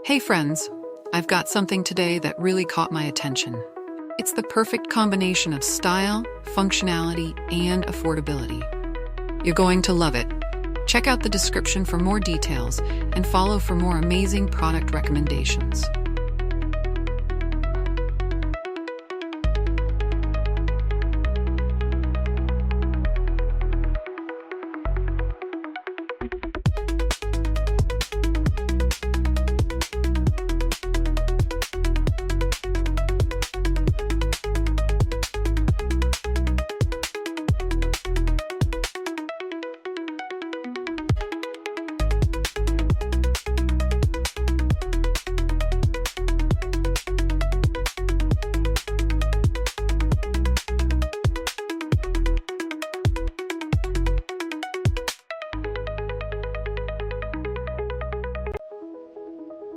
Hey friends, I've got something today that really caught my attention. It's the perfect combination of style, functionality, and affordability. You're going to love it. Check out the description for more details and follow for more amazing product recommendations.